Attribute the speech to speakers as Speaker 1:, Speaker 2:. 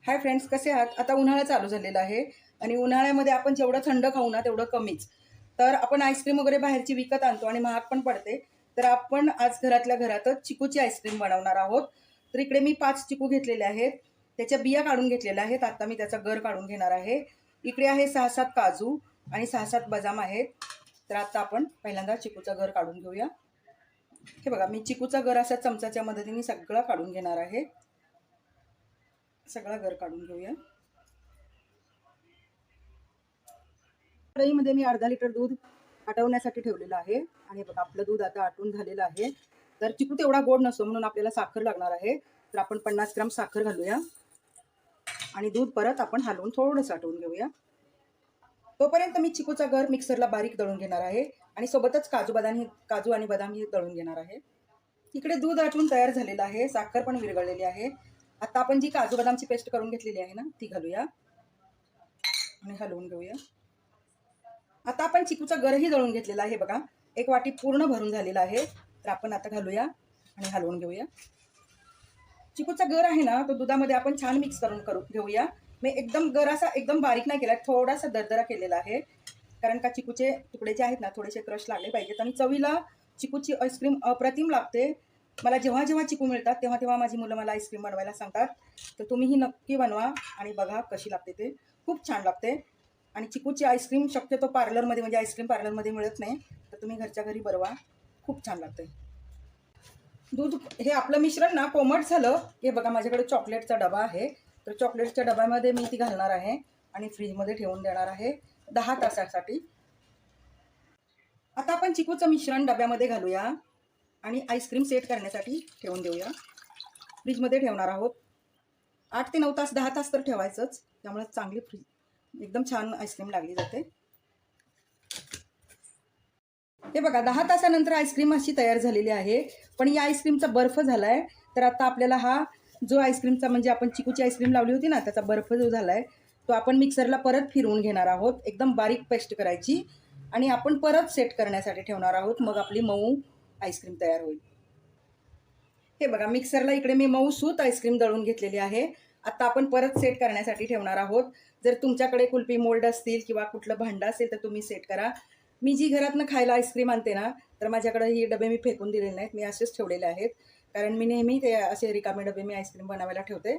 Speaker 1: Hi friends, कसे आहात? आता उन्हाळा चालू झालेला आहे आणि उन्हाळ्यामध्ये आपण जेवढं थंड खाऊ ना तेवढं कमीच. तर आपण आईस्क्रीम वगैरे बाहेरची विकत आणतो आणि महाग पण पडते. तर आपण आज घरातल्या घरातच चिकूची आईस्क्रीम बनवणार आहोत. तर इकडे मी 5 चिकू घेतलेले आहेत. त्याच्या बिया काढून घेतलेल्या आहेत. आता मी त्याचा गर काढून घेणार आहे. इकडे आहे 6-7 काजू आणि 6-7 बदाम आहेत. तर आता आपण पहिल्यांदा चिकूचा गर काढून घेऊया. हे बघा, मी चिकूचा गर असा चमचाच्या मदतीने सगळा काढून घेणार आहे. सगळा गर काढून घेऊया. कढईमध्ये मी अर्धा लिटर दूध आटवण्यासाठी ठेवलेलं आहे आणि बघा आपलं दूध आता आटून झालेलं आहे. तर चिकू तेवढा गोड नसतो म्हणून आपल्याला साखर लागणार आहे. तर आपण 50 ग्राम साखर घालूया आणि दूध परत आपण हलवून थोडंसं आटवून घेऊया. तोपर्यंत मी चिकूचा गर मिक्सरला बारीक दळून घेणार आहे आणि सोबतच काजू आणि बदाम ही दळून घेणार आहे. इकडे दूध आटून तयार झालेलं आहे, साखर पण विरघळलेली आहे. आता आपण जी काजू बदामची पेस्ट करून घेतलेली आहे ना ती घालूया आणि हलवून घेऊया. आता आपण चिकूचा गरही दळून घेतलेला आहे बघा, एक वाटी पूर्ण भरून झालेला आहे. तर आपण आता घालूया आणि हलवून घेऊया. चिकूचा गर आहे ना तो दुधामध्ये आपण छान मिक्स करून घेऊया. मी एकदम गर असा एकदम बारीक नाही केला, थोडासा दरदरा केलेला आहे, कारण का चिकूचे तुकडे जे आहेत ना थोडेसे क्रश लागले पाहिजेत आणि चवीला चिकूची आईस्क्रीम अप्रतिम लागते. मला जेव्हा जेव्हा चिकू मिळतात तेव्हा तेव्हा माझी मुलं मला आईस्क्रीम बनवायला सांगतात. तर तुम्हीही नक्की बनवा आणि बघा कशी लागते ते. खूप छान लागते. आणि चिकूची आईस्क्रीम शक्यतो पार्लरमध्ये म्हणजे आईस्क्रीम पार्लरमध्ये मिळत नाही, तर तुम्ही घरच्या घरी बनवा, खूप छान लागते. दूध हे आपलं मिश्रण ना कोमट झालं हे बघा, माझ्याकडे चॉकलेटचा डबा आहे. तर चॉकलेटच्या डब्यामध्ये मी ती घालणार आहे आणि फ्रीजमध्ये ठेवून देणार आहे 10 तासासाठी. आता आपण चिकूचं मिश्रण डब्यामध्ये घालूया आणि आईस्क्रीम सेट करण्यासाठी ठेवून देऊया. फ्रीजमध्ये ठेवणार आहोत. 8 ते 9 तास, 10 तास तर ठेवायचंच, त्यामुळे चांगली एकदम छान आईस्क्रीम लागली जाते. हे बघा 10 तासानंतर आईस्क्रीम अशी तयार झालेली आहे. पण या आईस्क्रीमचा बर्फ झाला आहे. तर आता आपल्याला हा जो आईस्क्रीमचा म्हणजे आपण चिकूची आईस्क्रीम लावली होती ना त्याचा बर्फ जो झाला आहे तो आपण मिक्सरला परत फिरवून घेणार आहोत. एकदम बारीक पेस्ट करायची आणि आपण परत सेट करण्यासाठी ठेवणार आहोत. मग आपली मऊ आईस्क्रीम तयार होईल. हे बघा, मिक्सरला इकडे मी मऊसूत आईस्क्रीम दळून घेतलेली आहे. आता आपण परत सेट करण्यासाठी ठेवणार आहोत. जर तुमच्याकडे कुल्फी मोल्ड असतील किंवा कुठलं भांडं असेल तर तुम्ही सेट करा. मी जी घरातनं खायला आईस्क्रीम आणते ना तर माझ्याकडे ही डबे मी फेकून दिलेले नाहीत, मी असेच ठेवलेले आहेत, कारण मी नेहमी ते असे रिकामे डबे मी आईस्क्रीम बनवायला ठेवते.